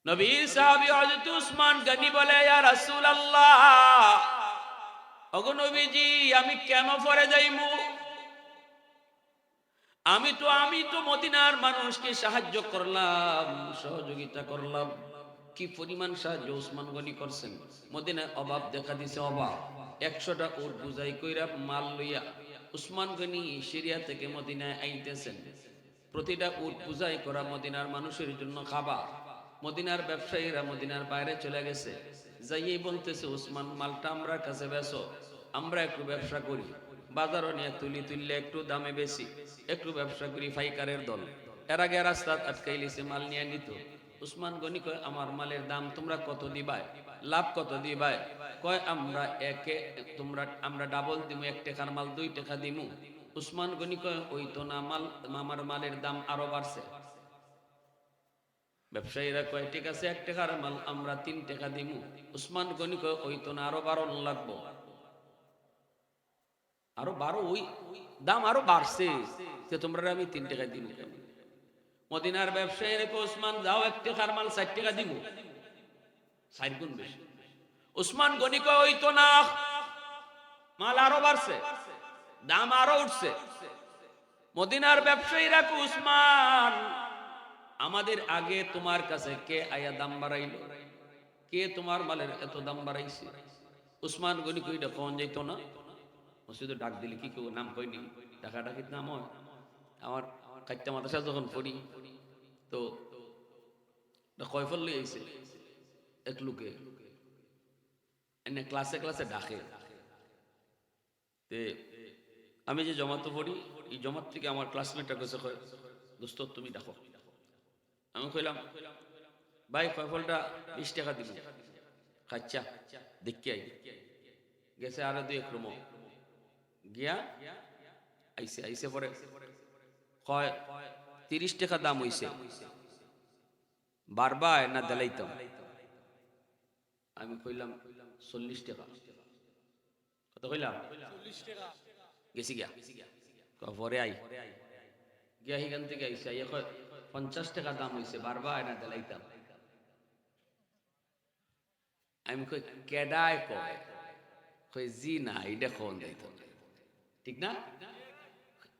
নবী সাহাবী হযরত উসমান গনি বলে, ইয়া রাসূলুল্লাহ, ওগো নবীজি, আমি কেন পরে যাইমু? আমি তো মদিনার মানুষকে সাহায্য করলাম, সহযোগিতা করলাম। কি পরিমাণ সাহায্য উসমান গনি করছেন! মদিনায় অভাব দেখা দিছে, অভাব। 100টা উট বুঝাই কইরা মাল লইয়া উসমান গনি সিরিয়া থেকে মদিনায় আইতেছেন। প্রতিটা উট বুঝাই করা মদিনার মানুষের জন্য খাবার। মদিনার ব্যবসায়ীরা মদিনার বাইরে চলে গেছে, যাইয়েই বলতেছে, উসমান, মালটা আমরা কাছে বেচো, আমরা একটু ব্যবসা করি, বাজারও নিয়ে তুললে একটু দামে বেশি, একটু ব্যবসা করি। ফাইকারের দল এর আগে রাস্তা আটকাইলিছে, মাল নিয়ে নিত। উসমান গনি কয়, আমার মালের দাম তোমরা কত দিবাই, লাভ কত দিবাই? কয়, আমরা ডাবল দিমু, 1 টাকার মাল 2 টাকা দিমু। উসমান গনি কয়, ওই তো না, আমার মালের দাম আরো বাড়ছে। ব্যবসায়ীরা কয়, ঠিক আছে, 1 টাকার মাল আমরা 3 টাকা দিমু। উসমান গনি কয়, ওই তো না, আরো 12 লাগবো। আরো 12? ওই দাম আরো বাড়ছে, যে তোমরা আমি 3 টাকা দিমু কেন? মদিনার ব্যবসায়ীরা কয়, উসমান, যাও, 1 টাকার মাল 4 টাকা দিমু, 4 গুণ বেশি। উসমান গনি কয়, ওই তো না, মাল আরো বাড়ছে, দাম আরো উঠছে। মদিনার ব্যবসায়ীরা কয়, উসমান, আমাদের আগে তোমার কাছে কে আয়া দাম বাড়াইল? কে তোমার মালের এত দাম বাড়াইছে? উসমান গনি কই, এটা কোন যাইত না? মসজিদে ডাক দিলে কি কেউ নাম কইনি, ডাকা ডাকির নাম হয়। আমার কাইটা মাদ্রাসা যখন পড়ি, তো কয়ফল লই আইছে এক লোকে, এনে ক্লাসে ক্লাসে ডাকে। তে আমি যে জমাতে পড়ি, এই জমাত থেকে আমার ক্লাসমেটটা কাছে কয়, দোস্ত, তুমি ডাকো। আমি কইলাম, ভাই, কয়ফলটা 20 টাকা দিব। খাচ্চা দেখি আই, গেছে আরো 2 ক্রম গিয়া আইসে পরে কয়, 30 টাকা দাম হইছে, বারবার না দিলাইতাম? আমি কইলাম 40 টাকা। কত কইলাম? 40 টাকা। গেছি গিয়া, পরে আই গিয়া এখান থেকে আইসে, 50 টাকা দাম হইছে, বারবার না দিলাইতাম? আমি কই, কেডায় কয়? কই, জি না, এটা কোন দিত, ঠিক না,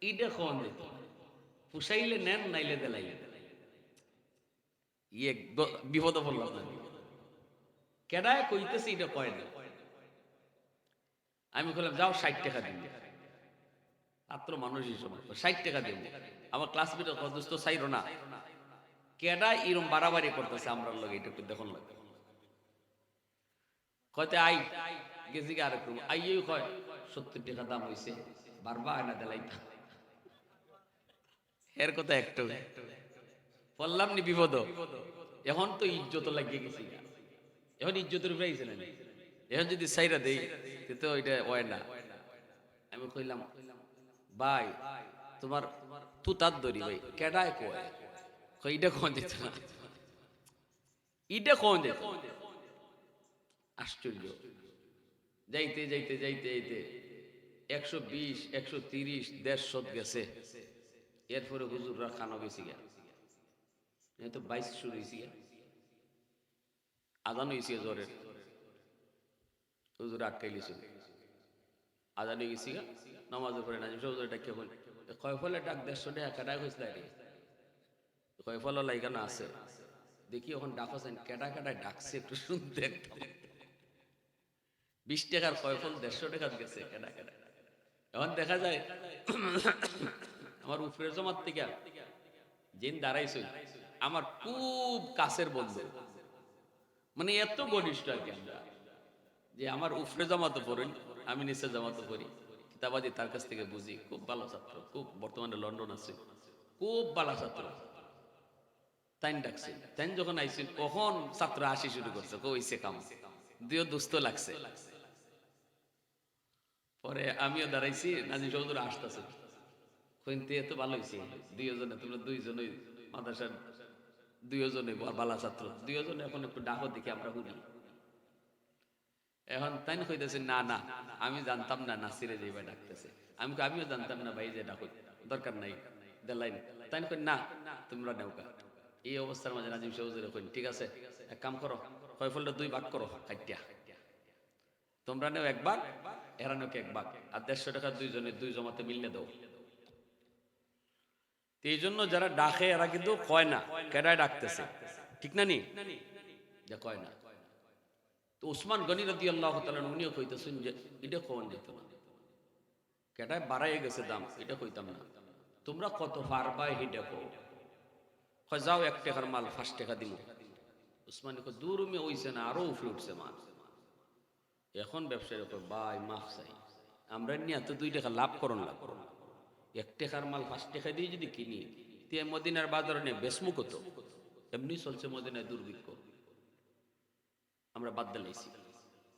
এটা কোন দিত, পুষাইলে নেন, নাইলে দিলাইলে। ইয়ে বিপদ পড়লাম না, কেডায় কইতেছে এটা কয় না। আমি কইলাম, যাও 60 টাকা দিন। ছাত্র মানুষ হিসেবে 60 টাকা দিব। আমার ক্লাসমেট দোস্ত চাইরো না, কেডা এরম বাড়াবাড়ি করতেছে আমরা লগে, এটা একটু দেখুন লাগে। কয়তে আই, গেছি কি আরেক রুম, আইয়েই কয় 70 টাকা দাম হইছে, বারবার আয়না দিলাইতা। এর কথা একটু বললাম নি, বিপদ। এখন তো ইজ্জত লাগিয়ে গেছি, এখন ইজ্জতের উপরে আইছে না, এখন যদি সাইরা দেই তো ওইটা হয় না। আমি কইলাম, ভাই, তোমার তুতার দড়ি, ভাই, কেডায় কয়? কই, এটা কোন যেত না, এটা কোন যেত। আশ্চর্য। যাইতে যাইতে যাইতে যাইতে 120, 130, 150 গেছে। এরপরে হুজুররা খানো গেছি গা, তো 22 শুরু হয়েছি গা, আজান হয়েছে জোরের, হুজুর আটকাইলিছিল, আজান হয়ে গেছি গা, নামাজের পরে নাজিম হুজুর ডাকিয়ে বলে, কয় ফলে ডাক 150 টাকা কাটা হয়েছিল, কয় ফল লাইগানো আছে, দেখি এখন ডাকছেন, কেটা কাটায় ডাকছে, একটু শুনতে। 20 টাকার কয় ফল 150 টাকা গেছে কেটা কেটা। এখন দেখা যায় আমার উপরে জমার থেকে যেন দাঁড়াইছে আমার খুব কাছের বন্ধু, মানে এত ঘনিষ্ঠ আর কি আমরা, যে আমার উপরে জমাতে পড়েন, আমি নিচে জমাতে পড়ি, কিতাবাদি তার কাছ থেকে বুঝি, খুব ভালো ছাত্র, খুব, বর্তমানে লন্ডন আছে, খুব ভালো ছাত্র। তাই ডাকছে, তাই যখন আইসি কখন ছাত্র আসি শুরু করছে, কইছে কাম দুইও দুস্থ লাগছে। পরে আমিও দাঁড়াইছি, নাজিম চৌধুরী আসতেছে, কইতে এত ভালো হয়েছে, দুইজনে, তোমরা দুইজনই মাদ্রাসার, দুইজনে বালা ছাত্র, দুইজনে এখন একটু ডাকো দেখি আমরা শুনি। এখন তাই কইতেছে, না না, আমি জানতাম না নাসিরে যে ভাই ডাকতেছে। আমিও জানতাম না ভাই, যে ডাকো, দরকার নাই দেলাই। তাই কই, না, তোমরা নেওকা। এই অবস্থার মাঝে নাজিম সাহেব হুজুরে কইন, ঠিক আছে এক কাম করো, কয়ফলটা 2 ভাগ করো কাটিয়া, তোমরা নেও 1 ভাগ, এরা নেও 1 ভাগ, আর 150 টাকা দুইজনে 2 জমাতে মিললে দাও। এই জন্য যারা ডাকে এরা কিন্তু কয় না কেডায় ডাকতেছে, ঠিক না নি, যে কয় না। তো উসমান গনি রাদিয়াল্লাহু তাআলা উনিও কইতেছেন যে এটা কোন যেত না, কেডায় বাড়াই গেছে দাম, এটা কইতাম না, তোমরা কত পারবা এটা কও, কয় যাও 1 টাকার মাল 5 টাকা দিমু। উসমান কয় দূর মে হইছে না, আরো উফরে উঠছে মাল। এখন ব্যবসায়ী কয় ভাই মাফ চাই, আমরা নিয়ে তো 2 টাকা লাভ করন লাভ করুন, 1 টাকার মাল 5 টাকা দিয়ে যদি কিনি তে মদিনার বাজারে নিয়ে বেসমু কত, এমনি চলছে মদিনায় দুর্ভিক্ষ, আমরা বাদ দিলাইছি।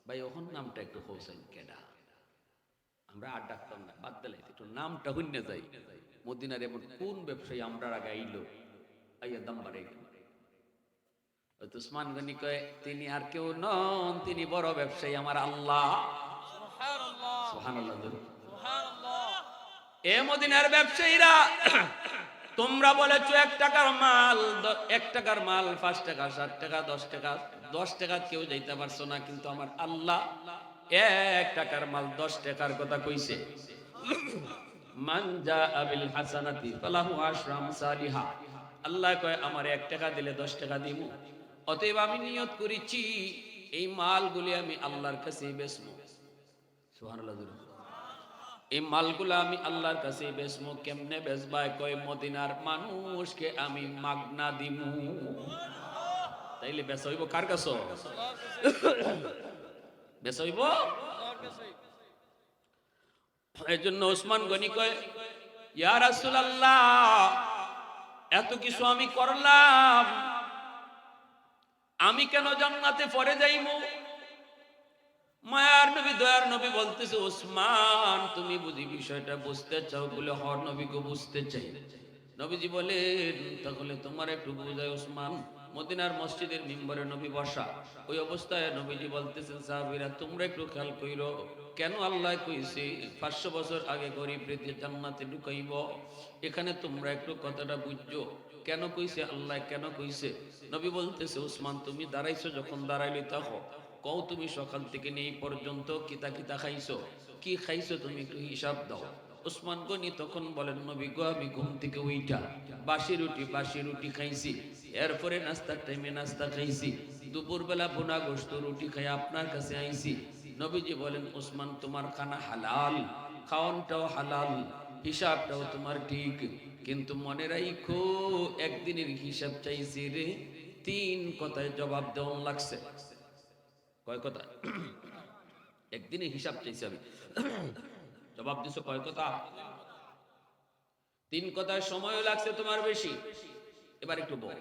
ভাই ওখান নামটা একটু হোসেন কেডা, আমরা আর ডাকতাম না, বাদ দিলাইছি, একটু নামটা হইনে যাই। মদিনার এমন কোন ব্যবসায়ী আমরা আগে আইলো আইয়া দাম বাড়াই গেল। উসমান গনি কয় তিনি আর কেউ নন, তিনি বড় ব্যবসায়ী আমার আল্লাহ। সুবহানাল্লাহ সুবহানাল্লাহ। এ মদিনার ব্যবসায়ীরা, তোমরা বলেছো 1 টাকার মাল 1 টাকার মাল 5 টাকা 7 টাকা 10 টাকা, 10 টাকা কেউ যাইতে পারছো না, কিন্তু আমার আল্লাহ 1 টাকার মাল 10 টাকার কথা কইছে। মান জাআ বিল হাসানাতি ফালাহু আশরু আমসালিহা, আল্লাহ কয় আমার 1 টাকা দিলে 10 টাকা দিমু। অতএব আমি নিয়ত করেছি এই মালগুলি আমি আল্লাহর কাছে বেচবো। সুবহানাল্লাহ। এই মালগুলা আমি আল্লাহর কাছে বেচবো। কেমনে বেচবা? কয় মদিনার মানুষকে আমি মাগনা দিমু। তাইলে বেচা হইব কার কাছে? বেচা হইব। এই জন্য ওসমান গনি কয় ইয়া রাসূলুল্লাহ এত কিছু আমি করলাম, আমি কেন জান্নাতে পড়ে যাইমু? মায়ার নবী দয়ার নবী বলতেছে ওসমান তুমি বুঝি বিষয়টা বুঝতে চাও বলে হর নবীকে বুঝতে চাই। নবীজি বলেন তাহলে তোমার একটু বুঝাই ওসমান। মদিনার মসজিদের মিম্বরে নবী বসা, ওই অবস্থায় নবীজি বলতেছেন সাহাবীরা তোমরা একটু খেয়াল কইরো, কেন আল্লাহ কইছে 500 বছর আগে গরিব রেতে জান্নাতে ঢুকাইব। এখানে তোমরা একটু কথাটা বুঝছো, কেন কইছে আল্লাহ, কেন কইছে? নবী বলতেছে ওসমান তুমি দাঁড়াইছো, যখন দাঁড়াইলে তাহো কও তুমি সকাল থেকে নেই পর্যন্ত কিতা কিতা খাইছো, কি খাইছো তুমি একটু হিসাব দাও। ওসমান গনি তখন বলেন নবী গো আমি ঘুম থেকে উইঠা বাসি রুটি খাইছি, এরপরে নাস্তার টাইমে নাস্তা খাইছি, দুপুরবেলা ভুনা গোশত রুটি খাই আপনার কাছে আইছি। নবীজি বলেন ওসমান তোমার খানা হালাল, খাওয়ানটাও হালাল, হিসাবটাও তোমার ঠিক, কিন্তু মনে রাখো একদিনের হিসাব চাইছি রে, 3 কথায় জবাব দেওয়া লাগছে। কয় কথা? একদিনে হিসাব চাইছি আমি, জবাব দিছো কয় কথা? 3 কথায় সময় লাগছে তোমার বেশি। এবার একটু বল।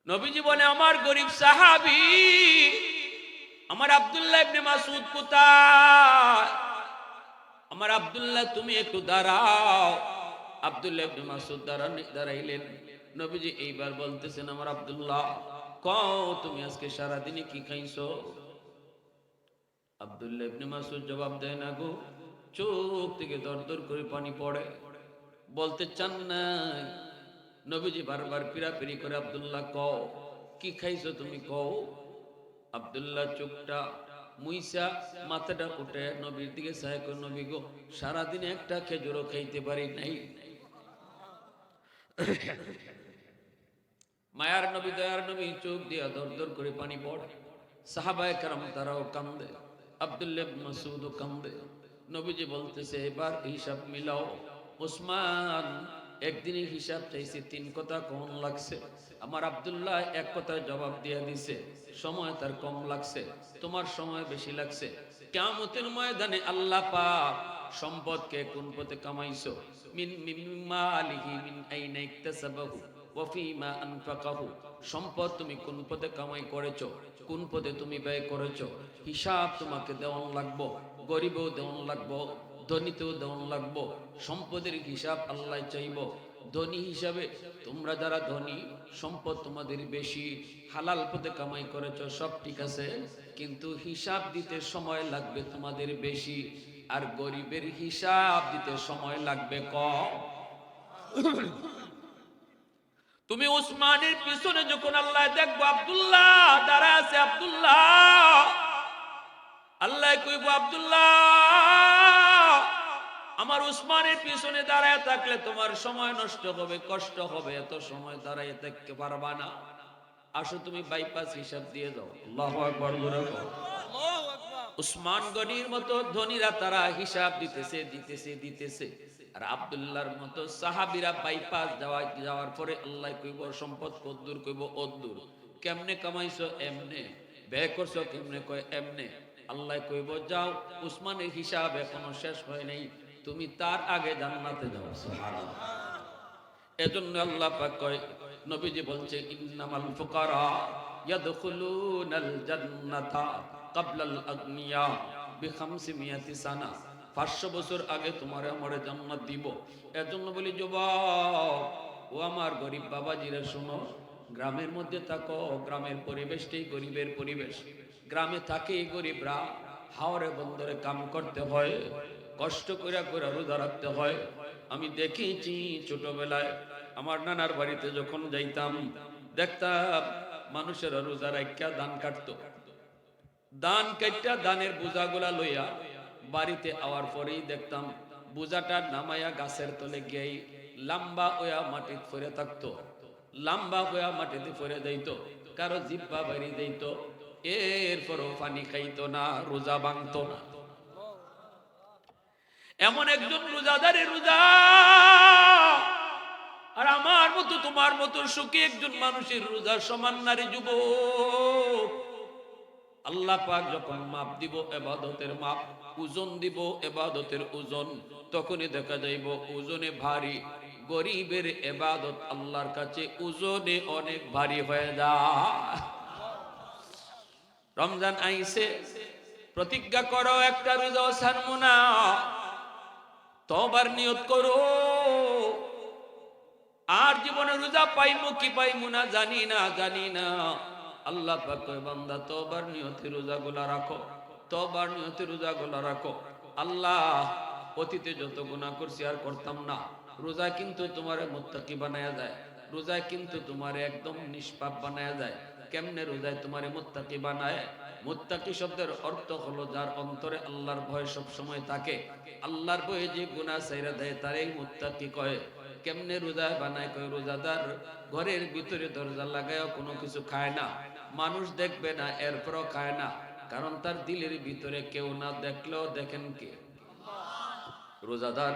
নবীজি বলে আমার গরিব সাহাবী আমার আব্দুল্লাহ ইবনে মাসউদ কোথায়? আমার আব্দুল্লাহ তুমি একটু দাঁড়াও। আব্দুল্লাহ ইবনে মাসউদ দাঁড়াইলেন। নবীজি এইবার বলতেছেন আমার আব্দুল্লাহ কও তুমি আজকে সারা দিনে কি খাইছো? আব্দুল্লাহ ইবনে মাসউদ জবাব দেয় না গো, চোখ থেকে দরদর করে পানি পড়ে, বলতে চান না। নবীজি বারবার পিরাপিরি করে আব্দুল্লাহ কও কি খাইছো তুমি কও। আব্দুল্লাহ চোখটা মুইসা মাথাটা উঠে নবীর দিকে চায়, নবী গো সারাদিনে একটা খেজুরও খাইতে পারি নাই। মায়ার নবী দয়ার নবী চোখ দিয়া দরদর করে পানি পড়ে, সাহাবায়ে কেরাম তারাও কান্দে, আব্দুল্লাহ ইবনে মাসউদও কান্দে। নবীজি বলতেছে এবার হিসাব মিলাও। ওসমান একদিনের হিসাব চাইছে, 3 কথা কম লাগছে। আমার আব্দুল্লাহ 1 কথায় জবাব দিয়া দিছে, সময় তার কম লাগছে, তোমার সময় বেশি লাগছে। কিয়ামতের ময়দানে আল্লাহ পাক সম্পদকে কোন পথে কামাইছো, মিন মালিহি মিন আইনা ইকতাসাবাহু ওয়া ফীমা আনফাকাহু, সম্পদ তুমি কোন পথে কামাই করেছো, কোন পথে তুমি ব্যয় করেছো, হিসাব তোমাকে দেওয়ান লাগবো। গরিবও দেওয়ান লাগবো, ধনীতেও দেওয়ান লাগবো। সম্পদের হিসাব আল্লাহ চাইব। ধনী হিসাবে তোমরা যারা ধনী, সম্পদ তোমাদের বেশি, হালাল পথে কামাই করেছো, সব ঠিক আছে, কিন্তু হিসাব দিতে সময় লাগবে তোমাদের বেশি। আর গরিবের হিসাব দিতে সময় লাগবে কম। তো তুমি উসমানের পিছনে যখন আল্লাহ দেখবো আব্দুল্লাহ দাঁড়ায় আছে, আব্দুল্লাহ, আল্লাহ কইব আব্দুল্লাহ আমার উসমানের পিছনে দাঁড়ায় থাকলে তোমার সময় নষ্ট হবে, কষ্ট হবে, এত সময় দাঁড়ায় থাকতে পারবা না, আসো তুমি বাইপাস হিসাব দিয়ে দাও। আল্লাহু আকবার বলো। উসমান গনির মতো ধনীরা তারা হিসাব দিতেছে আর আব্দুল্লাহর মতো সাহাবীরা বাইপাস যাওয়ার পরে আল্লাহ কইব সম্পদ কদ্দুর, কইব অদ্দুর, কেমনে কামাইছো, এমনে, ব্যয় করছো কেমনে, কয় এমনে, আল্লাহ কইব যাও উসমানের হিসাব এখনো শেষ হয় নাই, তুমি তার আগে জান্নাতে যাও। সুবহানাল্লাহ। এজন্য আল্লাহ পাক কয়, নবীজি বলছে ইন্নামাল ফুকারা ইয়াদখুলুনাল জান্নাতা ক্বাবলাল আগনিয়া বি500 সানা, 500 বছর আগে তোমারে আমারে জান্নাত দিব। এজন্য বলি যুবক ও আমার গরিব বাবাজিরা শুনো, গ্রামের মধ্যে থাকো, গ্রামের পরিবেশটাই গরিবের পরিবেশ, গ্রামে থাকে গরিবরা, হাওরে বন্দরে কাম করতে হয়, কষ্ট করে করে রোজা রাখতে হয়। আমি দেখেছি ছোটবেলায় আমার নানার বাড়িতে যখন যাইতাম দেখতাম মানুষেরা রোজা রাখা ধান কাটতো, ধান কাটটা ধানের বোঝাগুলা লইয়া বাড়িতে আওয়ার পরেই দেখতাম বোঝাটা নামাইয়া গাছের তলে গিয়ে লম্বা হইয়া মাটিতে পড়ে থাকতো, লম্বা হইয়া মাটিতে পড়ে যাইত, কারো জিব্বা বাড়ি যাইত, এরপরও পানি খাইতো না, রোজা ভাঙতো না। এমন একজন রোজাদারের রোজা, আর আমার মতো তোমার মতো সুখী একজন মানুষের রোজার সমান নারী যুবক। আল্লাহ পাক যখন মাপ দিব ইবাদতের মাপ, ওজন দিব ইবাদতের ওজন, তখনই দেখা যাইব ওজনে ভারী গরিবের ইবাদত আল্লাহর কাছে ওজনে অনেক ভারী হয়ে যায়। রমজান আইছে, প্রতিজ্ঞা করো একটা রোজা ছাড়বো না, তওবার নিয়ত করো। আর জীবনে রোজা পাইমু কি পাইমু না জানি না। আল্লাহ পাক কয় বান্দা তওবার নিয়তে রোজাগুলা রাখো, তওবার নিয়তে রোজাগুলা রাখো। আল্লাহ অতীতে যত গুনাহ করছি আর করতাম না। রোজা কিন্তু তোমারে মুত্তাকি বানায়া যায়, রোজা কিন্তু তোমারে একদম নিষ্পাপ বানায়া যায়। কেমনে রোজায় তোমারে মুত্তাকি বানায়? মুত্তাকি শব্দের অর্থ হলো যার অন্তরে আল্লাহর ভয় সব সময় থাকে, আল্লাহর ভয়ে যে গুনাহ ছাইরা দেয় তারই মুত্তাকি কয়। কেমনে রোজা বানায়? কয় রোজাদার ঘরের ভিতরে দরজা লাগায়ও কোনো কিছু খায় না, মানুষ দেখবে না এরপরও খায় না, কারণ তার দিলের ভিতরে কেউ না দেখলেও দেখেন কে? রোজাদার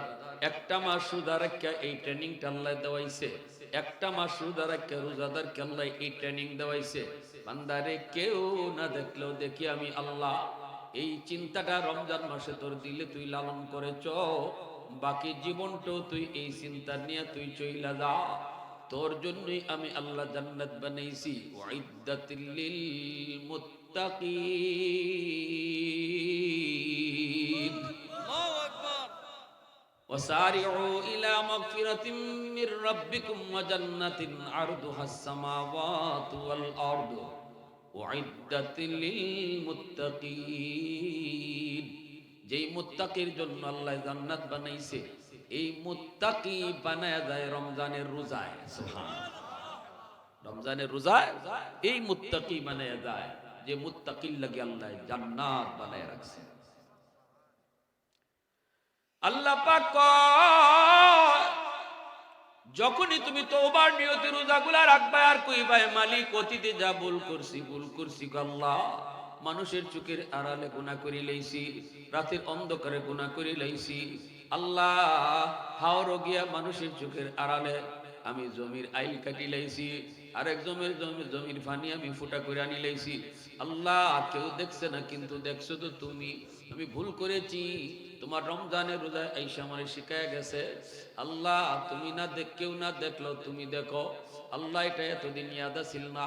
একটা মাস রোজা রাখা এই ট্রেনিংটা আল্লাহ দেওয়াইছে, একটা মাস রোজা রাখা রোজাদারকে আল্লাহ এই ট্রেনিং দেওয়াইছে, বান্দারে কেউ না দেখলেও দেখি আমি আল্লাহ। এই চিন্তাটা রমজান মাসে তোর দিলে তুই লালন করেছ, বাকি জীবনটাও তুই এই চিন্তা নিয়ে তুই চইলা যা। তোর জন্যই আমি আল্লাহ জান্নাত বানাইছি, উইদ্দাতিল লিল মুত্তাকিন। وسارعوا إلى مغفرة من ربكم وجنة عرضها السماوات والأرض أعدت للمتقين। যেই মুত্তাকির জন্য আল্লাহ জান্নাত বানাইছে, এই মুত্তাকি বানায়া যায় রমজানের রোজায়। সুবহানাল্লাহ। রমজানের রোজায় এই মুত্তাকি বানায়া যায়, যে মুত্তাকির লাগি আল্লাহ জান্নাত বানায়া রাখছে। আল্লাহ পাক কয় যখনই তুমি তওবার নিয়তে রোজাগুলা রাখবা আর কইবা মালিক অতীতে যা ভুল করছি আল্লাহ, মানুষের চোখের আড়ালে গুনাহ করি লাইছি, রাতের অন্ধকারে গুনাহ করি লাইছি আল্লাহ, হাওর গিয়া মানুষের চোখের আড়ালে আমি জমির আইল কাটি লাইছি, আরেক জমির পানি আমি ফুটা করে আনি লাইছি আল্লাহ, কেউ দেখছে না কিন্তু দেখছো তো তুমি। আমি ভুল করেছি, তোমার রমজানের রোজায় আইসা আমারে শিখায় গেছে আল্লাহ, তুমি না কেউ না দেখলো তুমি দেখো আল্লাহ। এটা এতদিন ইয়াদ ছিল না,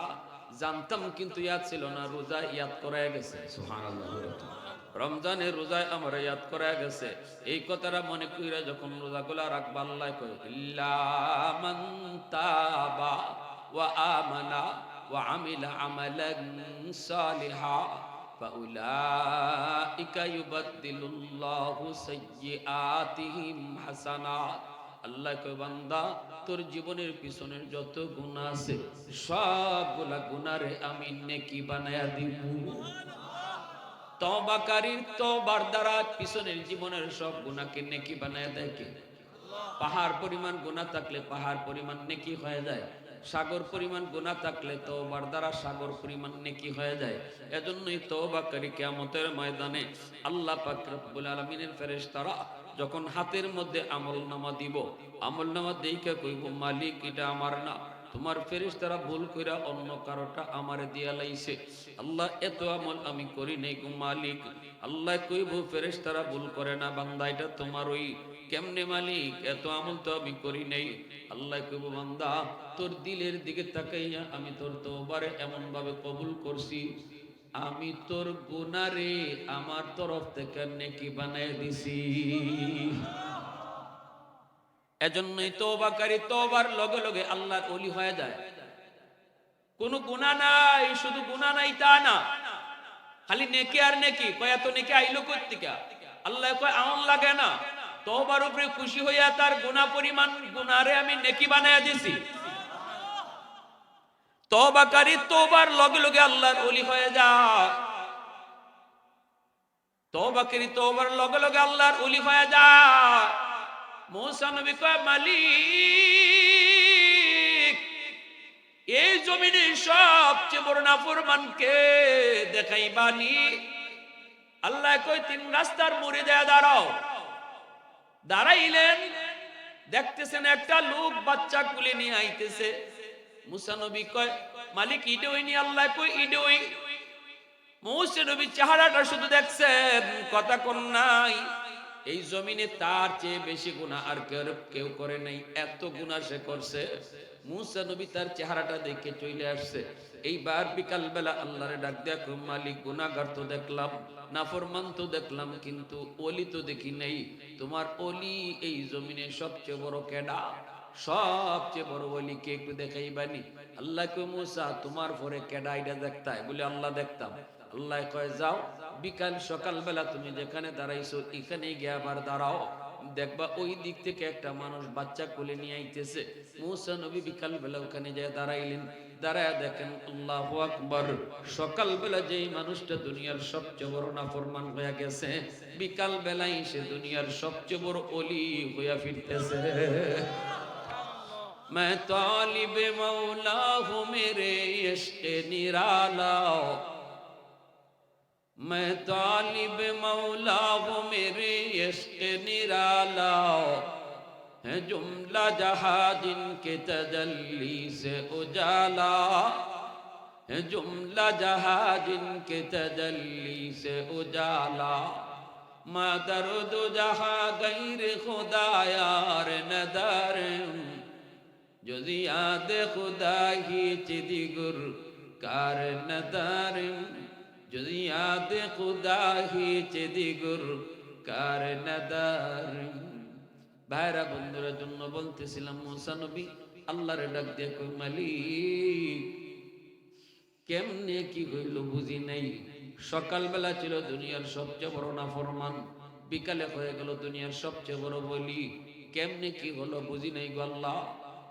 জানতাম কিন্তু ইয়াদ ছিল না, রোজা ইয়াদ করায় গেছে। সুবহানাল্লাহ। রমজানের রোজায় আমার ইয়াদ করায় গেছে। এই কথাটা মনে কইরা যখন রোজাগুলা রাখবা আল্লাহ কয় ইল্লা মান তাবা ওয়া আমানা ওয়া আমিলা আমালান সালিহা ফাউলাইকা ইউবাদদিলুল্লাহু সাইয়্যাতিহিম হাসানাত আল্লাহ কয় বান্দা তোর জীবনের পিছনের যত গুনাহ আছে সবগুলা গুনারে আমি নেকি বানায়া দিব। তওবাকারীর তওবার দ্বারা পিছনের জীবনের সব গুনাহকে নেকি বানায়া দেয় কে? পাহাড় পরিমাণ গুনাহ থাকলে পাহাড় পরিমাণ নেকি হয়ে যায়, সাগর পরিমাণ গুনাহ থাকলে তওবার দ্বারা সাগর পরিমাণ নেকি হয়ে যায়। এজন্যই তওবাকারী কিয়ামতের ময়দানে আল্লাহ পাক রব্বুল আলামিনের ফেরেশতারা যখন হাতের মধ্যে আমলনামা দিব, আমলনামা দেইখা কইব মালিক এটা আমার না, তোমার ফেরেশতারা ভুল কইরা অন্য কারোটা আমারে দিয়া লাইছে। আল্লাহ এত আমল আমি করি নাই গো মালিক। আল্লাহ কইব ফেরেশতারা ভুল করে না বান্দা, এটা তোমার ওই কেমনে মালিক, এত আমল তো আমি করি নাই। আল্লাহ কইব বান্দা তোর দিলের দিকে তাকাইয়া আমি তোর তওবারে এমন ভাবে কবুল করছি, আমি তোর গুনারে আমার তরফ থেকে নেকি বানায় দিছি। এজন্যই তওবাকারী তওবার লগে লগে আল্লাহর ওলি হয়ে যায়। কোনো গুনাহ নাই, শুধু গুনাহ নাই তা না, খালি নেকি আর নেকি। কয় এত নেকি আইলো কই থেকে? আল্লাহ কয় আমল লাগে না, তওবার উপরে খুশি হইয়া তার গুনাহ পরিমাণ গুনারে আমি নেকি বানায়া দিছি। তওবাকারী তওবার লগে লগে আল্লাহর ওলি হয়ে যায়। তওবাকারী তওবার লগে লগে আল্লাহর ওলি হয়ে যায়। মুসা নবী কয় মালিক এই জমিনে সবচেয়ে বড় নাফরমানকে দেখাইবানি। আল্লাহ কয় তিন রাস্তার মোড়ে যায় দাঁড়াও। দাঁড়াইলেন, দেখতেছেন একটা লোক বাচ্চা কুলে নিয়ে আইতেছে। মুসা নবী কয় মালিক ইডোই নি? আল্লাহ কয় ইডোই। মুসা নবী চেহারাটা শুধু দেখছেন, কথা কোন নাই। এই জমিনে তার চেয়ে বেশি গুনাহ আর কেউ করে নাই, এত গুনাহ সে করছে। মুসা নবী তার চেহারাটা দেখে চলে আসছে। এইবার বিকাল বেলা আল্লাহরে ডাক দেয়া কই মালিক গুনাহগার তো দেখলাম, নাফরমান তো দেখলাম, কিন্তু ওলি তো দেখি নাই। তোমার ওলি এই জমিনে সবচেয়ে বড় কেডা? সবচেয়ে বড় ওলি কে একটু দেখাইবানি? আল্লাহ কই মুসা তোমার পরে কেডা এটা দেখতাই? বলে আল্লাহ দেখতাম। আল্লাহ কয় যাও, বিকাল সকাল বেলা তুমি যেখানে দাঁড়াইছো এখানে গিয়ে আবার দাঁড়াও, দেখবা ওই দিক থেকে একটা মানুষ বাচ্চা কোলে নিয়ে আইতেছে। মুসা নবী বিকাল বেলা ওখানে যায় দাঁড়াইলেন। দাঁড়ায় দেখেন আল্লাহু আকবার, সকাল বেলা যেই মানুষটা দুনিয়ার সবচেয়ে বড় নাফরমান হয়ে গেছে, বিকাল বেলায় সে দুনিয়ার সবচেয়ে বড় ওলি হইয়া ফিরতেছে। मैं तालिब मौला हूँ मेरे इश्क निराला, मैं तालिब मौला हूँ मेरे इश्क निराला, है जुमला जहां जिनके तजल्ली से उजाला, है जुमला जहां जिनके तजल्ली से उजाला, माँ दर्द जहां गैर खुदा यार नदर, जो याद खुदा ही चिदिगुर कार नदर, जो याद खुदा ही चिदिगुर कार नदर। ভাইরা বন্ধুরা জন্য বলতেছিলাম মুসা নবী আল্লাহরে ডাক দিয়ে কই মালিক কেমনে কি হইল বুঝি নাই। সকালবেলা ছিল দুনিয়ার সবচেয়ে বড় নাফরমান, বিকালে হয়ে গেল দুনিয়ার সবচেয়ে বড় বলি, কেমনে কি হলো বুঝি নাই গো আল্লাহ।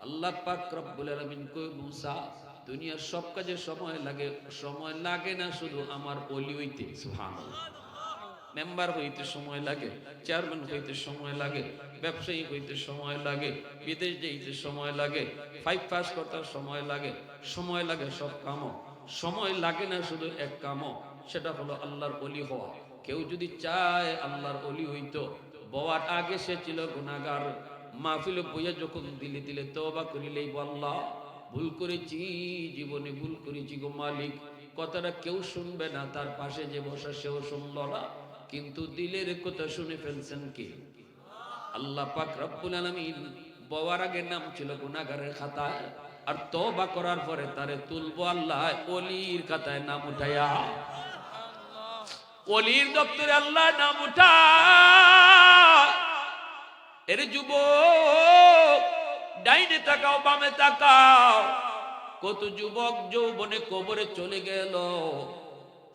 আল্লাহ পাক রব্বুল আলামিন কই মুসা দুনিয়ার সব কাজে সময় লাগে, সময় লাগে না শুধু আমার ওলি হইতে। সুবহানাল্লাহ। মেম্বার হইতে সময় লাগে, চেয়ারম্যান হইতে সময় লাগে, ব্যবসায়ী হইতে সময় লাগে, বিদেশ যেতে সময় লাগে, 5 পাস করতে সময় লাগে, সময় লাগে সব কামও। সময় লাগে না শুধু এক কামও, সেটা হলো আল্লাহর ওলি হওয়া। কেউ যদি চায় আল্লাহর ওলি হইতো, বওয়ার আগে সে ছিল গুনাহগার। মাহফিলে বইয়া যখন দিলে দিলে তওবা করিলেই আল্লাহ ভুল করেছি, জীবনে ভুল করেছি গো মালিক। কথাটা কেউ শুনবে না, তার পাশে যে বসা সেও শুনল না, কিন্তু দিলের কথা শুনে ফেলছেন কে? আল্লাহ পাক রব্বুল আলামিন। বওয়ার আগে নাম ছিল গুনাহগারের খাতায়, আর তওবা করার পরে তারে তুলবো আল্লাহ ওলির খাতায় নাম উঠায়া। ওলির দপ্তরে আল্লাহ নাম উঠা। এর যুবক ডাইনে তাকাও বামে তাকাও, কত যুবক যৌবনে কবরে চলে গেল,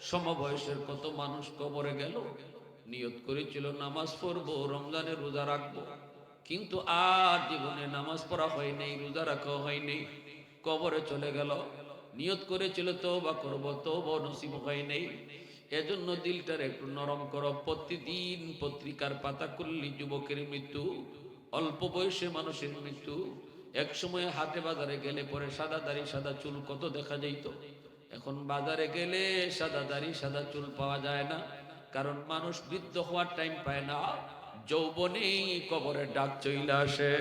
সমবয়সের কত মানুষ কবরে গেল। নিয়ত করেছিল নামাজ পড়বো, রমজানের রোজা রাখবো, কিন্তু আর জীবনে নামাজ পড়া হয় নাই, রোজা রাখা হয় নাই, কবরে চলে গেল। নিয়ত করেছিল তওবা করব, তওবা নসিব হয় নাই। এজন্য দিলটার একটু নরম করো। প্রতিদিন পত্রিকার পাতা খুললি যুবকের মৃত্যু, অল্প বয়সে মানুষের মৃত্যু। এক সময় হাটে বাজারে গেলে পরে সাদা দাড়ি সাদা চুল কত দেখা যাইত। এখন বাজারে গেলে সাদা দাড়ি সাদা চুল পাওয়া যায় না, কারণ মানুষ বৃদ্ধ হওয়ার টাইম পায় না, যৌবনেই কবরের ডাক চলে আসে।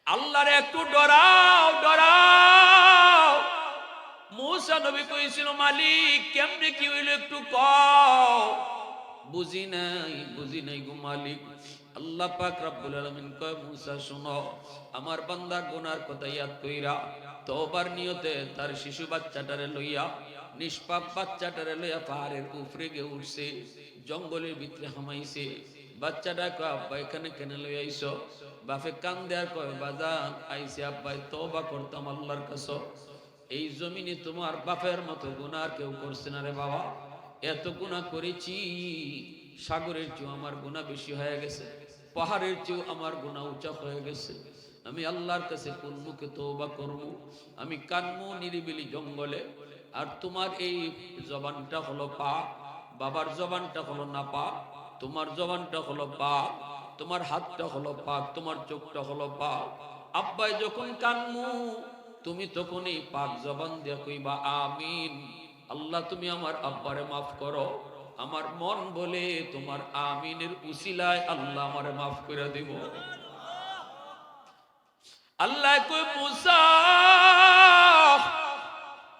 আল্লাহরে একটু ডরাও, ডরাও। মূসা নবী কইছিল, মালিক কেমনে কি হইল একটু কও। বুঝি নাই গো মালিক। আল্লাহ পাক রব্বুল আলামিন কয়, মূসা শুনো, আমার বান্দা গুনার কথা ইয়াদ কইরা তওবার নিয়তে তার শিশু বাচ্চাটারে লইয়া, নিষ্পাপ বাচ্চাটারে লইয়া পাহাড়ের উপরে গিয়ে উঠছে, জঙ্গলের ভিতরে হামাইছে। বাচ্চাটা কয়, আব্বা এখানে কেন লই আইছো? বাপে কান্দে আর কয়, বাজান আইছে আব্বাই তওবা করতাম আল্লাহর কাছে। এই জমিনে তোমার বাপের মতো গুনাহ কেউ করছে না রে বাবা। এত গুনাহ করেছি, সাগরের চেয়েও আমার গুনাহ বেশি হয়ে গেছে, পাহাড়ের চেয়েও আমার গুনাহ উঁচা হয়ে গেছে। আমি আল্লাহর কাছে কোন মুখে তওবা করব? আমি কানমু নিরিবিলি জঙ্গলে। আর তোমার এই জবানটা হলো পাক, বাবার জবানটা হলো না পাক, তোমার জবানটা হলো পাক, তোমার হাতটা হলো পাক, তোমার চোখটা হলো পাক। আব্বাই যখন কানমু, তুমি তখন এই পাক জবান দিয়ে কইবা আমিন। আল্লাহ তুমি আমার আব্বারে মাফ করো। আমার মন বলে তোমার আমিনের উসিলায় আল্লাহ আমারে মাফ করে দিব। আল্লাহ কই, মূসা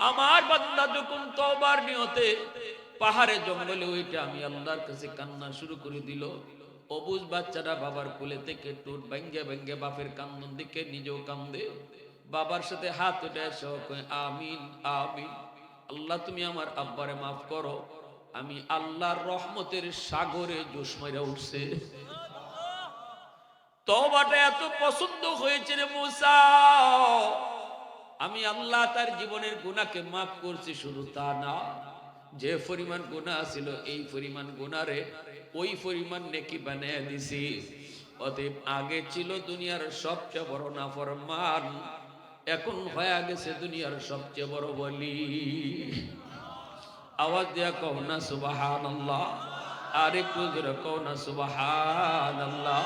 আমার বান্দা যখন তওবার নিয়তে পাহাড়ে জঙ্গলে ওইটা আমি আল্লাহর কাছে কান্না শুরু করে দিল, অবুজ বাচ্চাটা বাবার কোলে থেকে টুট ভাঙ্গে ভাঙ্গে বাপের কান্দন দিকে নিজেও কান্দে, বাবার সাথে হাত উঠে কয় আমিন আমিন। আল্লাহ তুমি আমার আব্বারে মাফ করো। আমি আল্লাহর রহমতের সাগরে জোশ মাইরা উঠছে। তওবাটা এত পছন্দ হয়েছে রে মূসা, আমি আল্লাহ তার জীবনের গুনাহকে মাফ করছি। শুধু তা না, যে পরিমাণ গুনাহ ছিল এই পরিমাণ গুনাহরে ওই পরিমাণ নেকি বানায় দিছি। অতএব আগে ছিল দুনিয়ার সবচেয়ে বড় নাফরমান, এখন হয়ে গেছে দুনিয়ার সবচেয়ে বড় বলি। আওয়াজ দিয়া কও না সুবহানাল্লাহ, আর একটু জোরে কও না সুবহানাল্লাহ।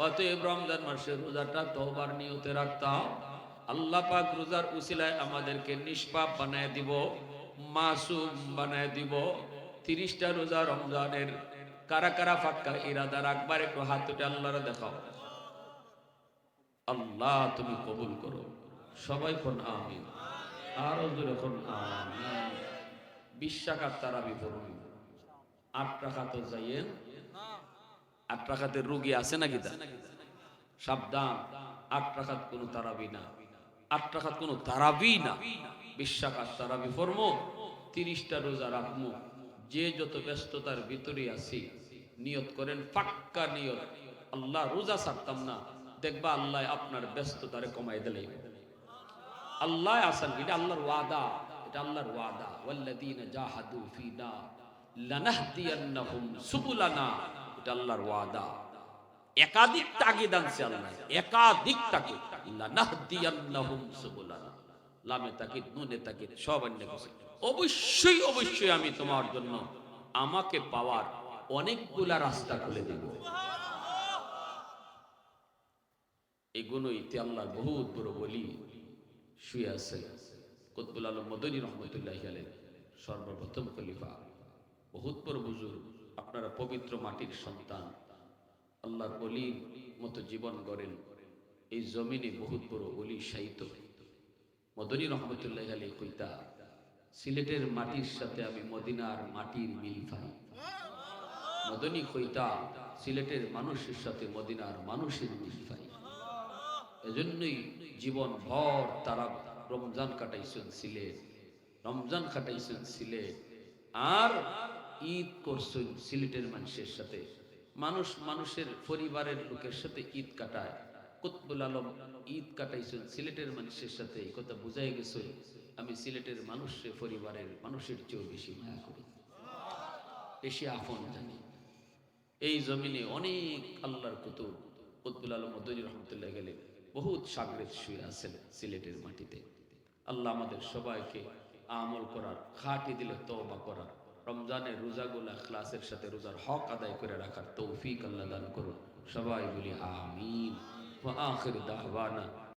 অতএব রমজান মাসে রোজাটা তওবার নিয়তে রাখতাম। আল্লাহ পাক রোজার উসিলায় আমাদেরকে নিষ্পাপ বানায় দিব, মাসুম বানায় দিব। 30টা রোজা রমজানের কারা কারা পাক্কা ইরাদা রাখবার একটু হাত উঠে আল্লাহরে দেখাও। আল্লাহ তুমি কবুল করো। সবাই কোন আমিন, আরো জোরে কোন আমিন। 20 টাকার তারাবি পড়ুন। 8 টাকা তো যাইয়েন, 8 টাকাতে রোগী আছে নাকি? তা সাবধান, 8 টাকাত কোনো তারাবি না, 8 টাকাত কোনো তারাবি না। 20 টাকার তারাবি পড়মু, 30টা রোজা রাখমু। যে যত ব্যস্ততার ভিতরে আছি নিয়ত করেন, পাক্কা নিয়ত, আল্লাহ রোজা ছাড়তাম না। দেখবা আল্লাহ আপনার ব্যস্ততারে কমাই দিলে। আল্লাহ আসান, এটা আল্লাহর ওয়াদা, এটা আল্লাহর ওয়াদা। ওয়াল্লাযীনা জাহাদু ফীনা লানাহদিয়ান্নাহুম সুবুলানা, এটা আল্লাহর ওয়াদা। একাধিক তাগিদ আনছে আল্লাহ, একাধিক তাগিদ। লানাহদিয়ান্নাহুম সুবুলানা, লামে তাকিদ নুনে তাকিদ সব অন্য কিছু। অবশ্যই অবশ্যই আমি তোমার জন্য আমাকে পাওয়ার অনেকগুলা রাস্তা খুলে দেব। এই গুণইতে আল্লাহর বহুত বড় বলি শুয়ে আছে কুতবুল আলম মদনী রহমতুল্লাহি আলাইহি, সর্বপ্রথম খলিফা, বহুত বড় বুজুর্গ। আপনারা পবিত্র মাটির সন্তান, আল্লাহর ওলির মতো জীবন গড়েন। এই জমিনে বহুত বড় ওলি সাহিত্য মদনী রহমতুল্লাহি আলাইহি কইতা, সিলেটের মাটির সাথে আমি মদিনার মাটির মিল পাই। মদনী কইতা, সিলেটের মানুষের সাথে মদিনার মানুষের মিল পাই। এজন্যই জীবন ভর তারা রমজান কাটাইছেন সিলেট, রমজান কাটাইছেন সিলেট, আর ঈদ করছেন সিলেটের মানুষের সাথে। মানুষ মানুষের পরিবারের লোকের সাথে ঈদ কাটায়, কুতবুল আলম ঈদ কাটাইছেন সিলেটের মানুষের সাথে। এই কথা বুঝাই গেছে, আমি সিলেটের মানুষের পরিবারের মানুষের চেয়েও বেশি মায়া করি, বেশি আপন জানি। এই জমিনে অনেক আল্লাহর কুতুব কুতুবুল আলম মদনী রহমতুল্লাহ গেলেন, বহুত সাগরেদ শুয়ে আছেন সিলেটের মাটিতে। আল্লাহ আমাদের সবাইকে আমল করার, খাঁটি দিলে তওবা করার, রমজানের রোজাগুলা ইখলাসের সাথে রোজার হক আদায় করে রাখার তৌফিক আল্লাহ দান করুন। সবাই বলি আমিন। ওয়া আখির দাওয়ানা